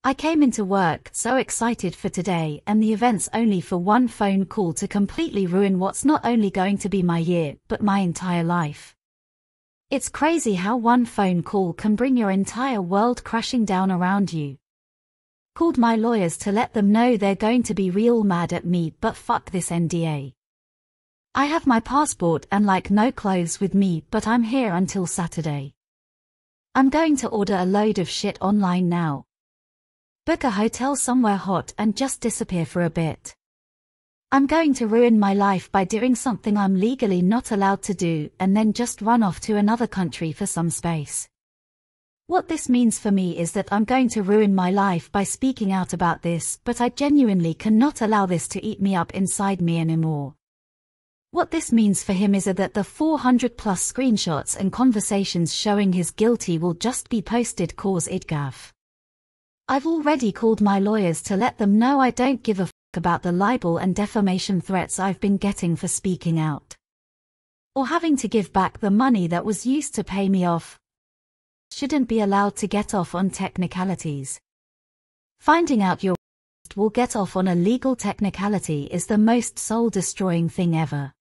I came into work so excited for today and the events only for one phone call to completely ruin what's not only going to be my year, but my entire life. It's crazy how one phone call can bring your entire world crashing down around you. Called my lawyers to let them know they're going to be real mad at me, but fuck this NDA. I have my passport and like no clothes with me, but I'm here until Saturday. I'm going to order a load of shit online now. Book a hotel somewhere hot and just disappear for a bit. I'm going to ruin my life by doing something I'm legally not allowed to do and then just run off to another country for some space. What this means for me is that I'm going to ruin my life by speaking out about this, but I genuinely cannot allow this to eat me up inside me anymore. What this means for him is that the 400 plus screenshots and conversations showing he's guilty will just be posted cause idgaff. I've already called my lawyers to let them know I don't give a fuck about the libel and defamation threats I've been getting for speaking out. Or having to give back the money that was used to pay me off. Shouldn't be allowed to get off on technicalities. Finding out your will get off on a legal technicality is the most soul-destroying thing ever.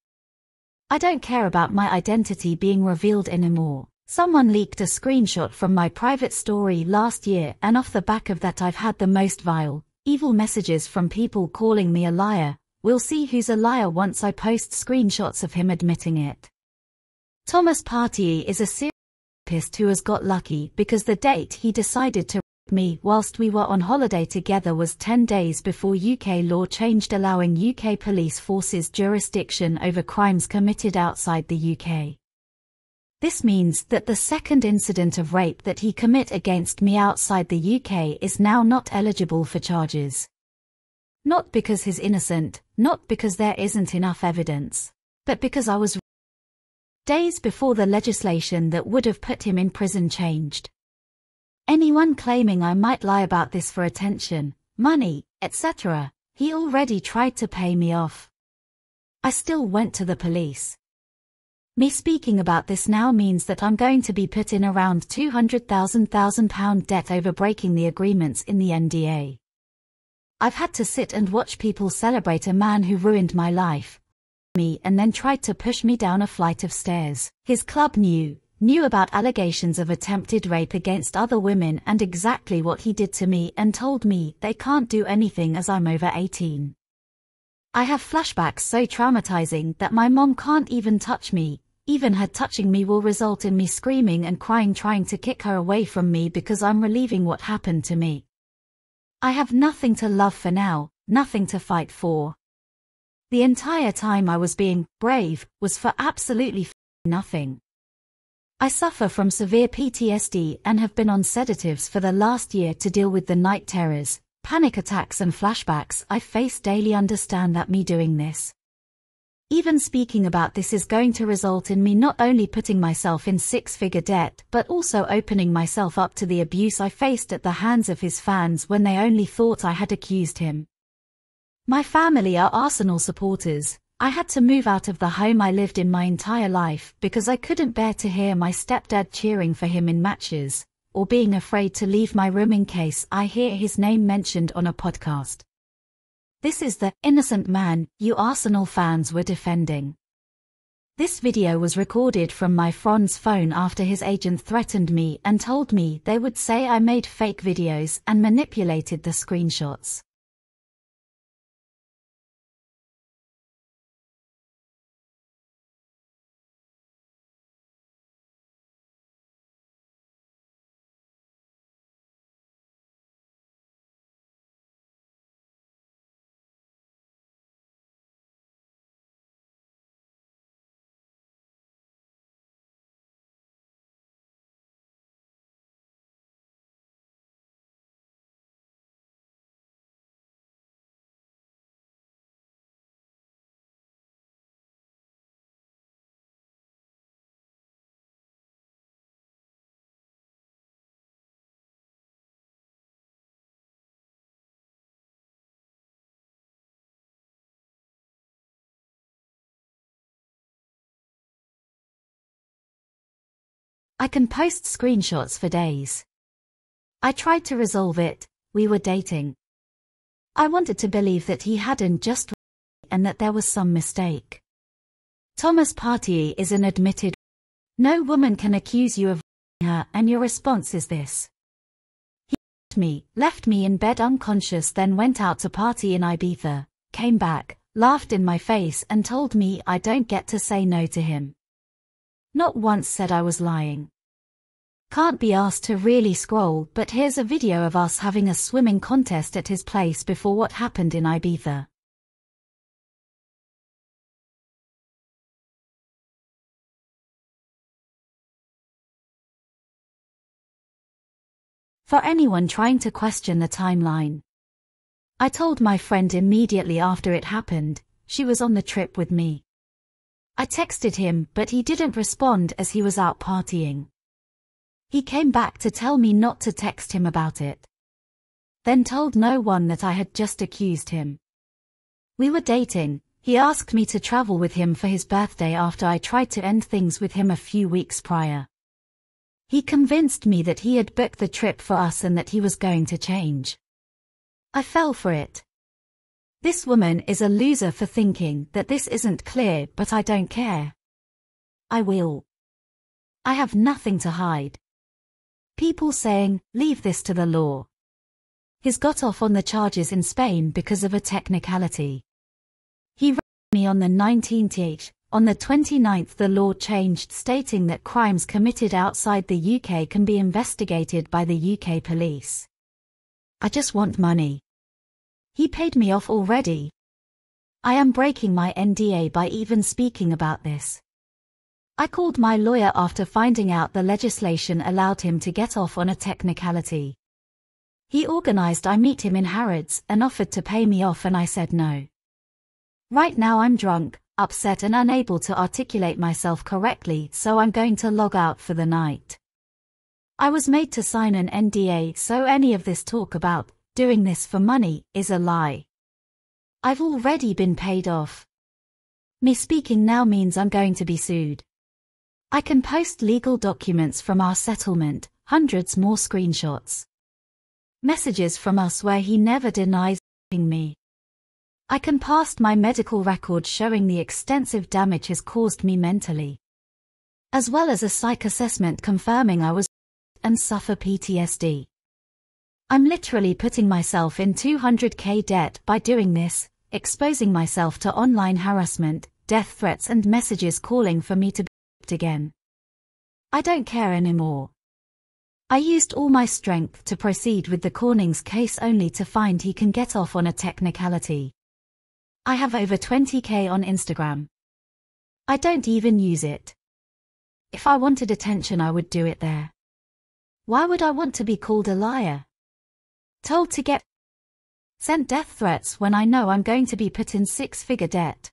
I don't care about my identity being revealed anymore. Someone leaked a screenshot from my private story last year, and off the back of that I've had the most vile, evil messages from people calling me a liar. We'll see who's a liar once I post screenshots of him admitting it. Thomas Partey is a serial rapist who has got lucky because the date he decided to rape me whilst we were on holiday together was 10 days before UK law changed, allowing UK police forces jurisdiction over crimes committed outside the UK. This means that the second incident of rape that he commit against me outside the UK is now not eligible for charges. Not because he's innocent, not because there isn't enough evidence, but because I was days before the legislation that would have put him in prison changed. Anyone claiming I might lie about this for attention, money, etc., he already tried to pay me off. I still went to the police. Me speaking about this now means that I'm going to be put in around £200,000 debt over breaking the agreements in the NDA. I've had to sit and watch people celebrate a man who ruined my life, me, and then tried to push me down a flight of stairs. His club knew about allegations of attempted rape against other women and exactly what he did to me, and told me they can't do anything as I'm over 18. I have flashbacks so traumatizing that my mom can't even touch me. Even her touching me will result in me screaming and crying, trying to kick her away from me because I'm relieving what happened to me. I have nothing to love for now, nothing to fight for. The entire time I was being brave was for absolutely nothing. I suffer from severe PTSD and have been on sedatives for the last year to deal with the night terrors, panic attacks and flashbacks I face daily. Understand that me doing this, even speaking about this, is going to result in me not only putting myself in six-figure debt but also opening myself up to the abuse I faced at the hands of his fans when they only thought I had accused him. My family are Arsenal supporters. I had to move out of the home I lived in my entire life because I couldn't bear to hear my stepdad cheering for him in matches, or being afraid to leave my room in case I hear his name mentioned on a podcast. This is the innocent man you Arsenal fans were defending. This video was recorded from my friend's phone after his agent threatened me and told me they would say I made fake videos and manipulated the screenshots. I can post screenshots for days. I tried to resolve it, we were dating. I wanted to believe that he hadn't just and that there was some mistake. Thomas Partey is an admitted. No woman can accuse you of her, and your response is this. He left me in bed unconscious, then went out to party in Ibiza, came back, laughed in my face and told me I don't get to say no to him. Not once said I was lying. Can't be asked to really scroll, but here's a video of us having a swimming contest at his place before what happened in Ibiza. For anyone trying to question the timeline, I told my friend immediately after it happened. She was on the trip with me. I texted him, but he didn't respond as he was out partying. He came back to tell me not to text him about it. Then told no one that I had just accused him. We were dating. He asked me to travel with him for his birthday after I tried to end things with him a few weeks prior. He convinced me that he had booked the trip for us and that he was going to change. I fell for it. This woman is a loser for thinking that this isn't clear, but I don't care. I will. I have nothing to hide. People saying, leave this to the law. He's got off on the charges in Spain because of a technicality. He rang me on the 19th. On the 29th the law changed, stating that crimes committed outside the UK can be investigated by the UK police. I just want money. He paid me off already. I am breaking my NDA by even speaking about this. I called my lawyer after finding out the legislation allowed him to get off on a technicality. He organized I meet him in Harrods and offered to pay me off, and I said no. Right now I'm drunk, upset and unable to articulate myself correctly, so I'm going to log out for the night. I was made to sign an NDA, so any of this talk about doing this for money is a lie. I've already been paid off. Me speaking now means I'm going to be sued. I can post legal documents from our settlement, hundreds more screenshots. Messages from us where he never denies me. I can pass my medical record showing the extensive damage has caused me mentally, as well as a psych assessment confirming I was and suffer PTSD. I'm literally putting myself in 200k debt by doing this, exposing myself to online harassment, death threats and messages calling for me to be again. I don't care anymore. I used all my strength to proceed with the Cornings case only to find he can get off on a technicality. I have over 20k on Instagram. I don't even use it. If I wanted attention I would do it there. Why would I want to be called a liar? Told to get sent death threats when I know I'm going to be put in six-figure debt.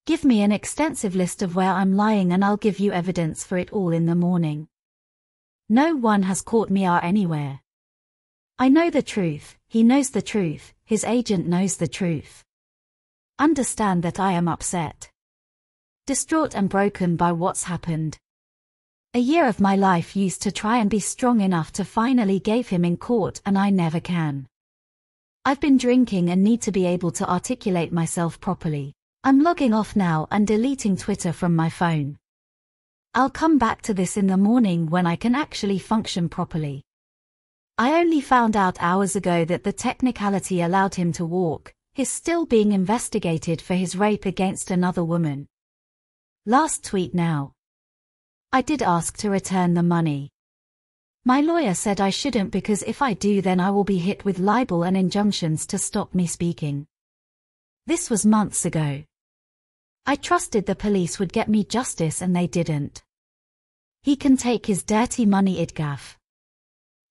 Give me an extensive list of where I'm lying and I'll give you evidence for it all in the morning. No one has caught me out anywhere. I know the truth, he knows the truth, his agent knows the truth. Understand that I am upset, distraught and broken by what's happened. A year of my life used to try and be strong enough to finally give him in court, and I never can. I've been drinking and need to be able to articulate myself properly. I'm logging off now and deleting Twitter from my phone. I'll come back to this in the morning when I can actually function properly. I only found out hours ago that the technicality allowed him to walk. He's still being investigated for his rape against another woman. Last tweet now. I did ask to return the money. My lawyer said I shouldn't because if I do then I will be hit with libel and injunctions to stop me speaking. This was months ago. I trusted the police would get me justice and they didn't. He can take his dirty money, Idgaff.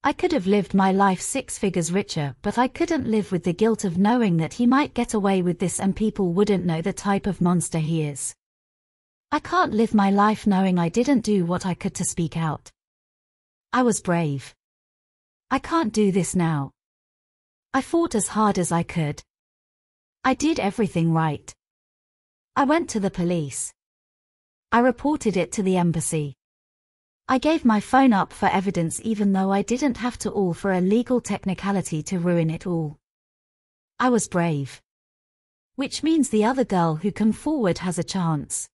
I could have lived my life 6 figures richer, but I couldn't live with the guilt of knowing that he might get away with this and people wouldn't know the type of monster he is. I can't live my life knowing I didn't do what I could to speak out. I was brave. I can't do this now. I fought as hard as I could. I did everything right. I went to the police. I reported it to the embassy. I gave my phone up for evidence even though I didn't have to, all for a legal technicality to ruin it all. I was brave. Which means the other girl who come forward has a chance.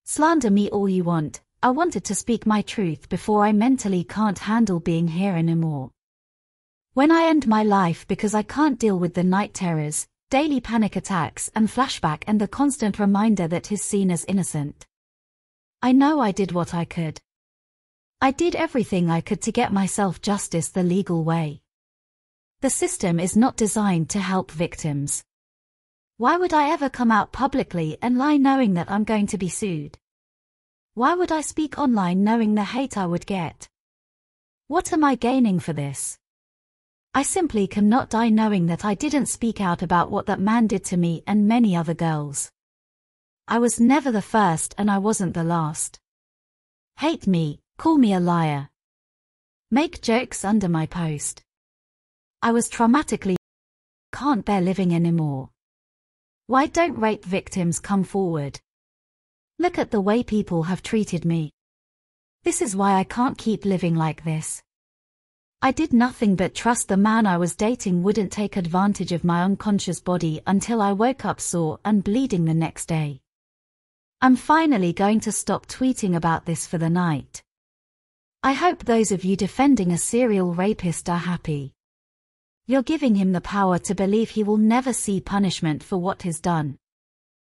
Slander me all you want, I wanted to speak my truth before I mentally can't handle being here anymore. When I end my life because I can't deal with the night terrors, daily panic attacks and flashback and the constant reminder that he's seen as innocent. I know I did what I could. I did everything I could to get myself justice the legal way. The system is not designed to help victims. Why would I ever come out publicly and lie knowing that I'm going to be sued? Why would I speak online knowing the hate I would get? What am I gaining for this? I simply cannot die knowing that I didn't speak out about what that man did to me and many other girls. I was never the first and I wasn't the last. Hate me, call me a liar. Make jokes under my post. I was traumatically can't bear living anymore. Why don't rape victims come forward? Look at the way people have treated me. This is why I can't keep living like this. I did nothing but trust the man I was dating wouldn't take advantage of my unconscious body until I woke up sore and bleeding the next day. I'm finally going to stop tweeting about this for the night. I hope those of you defending a serial rapist are happy. You're giving him the power to believe he will never see punishment for what he's done.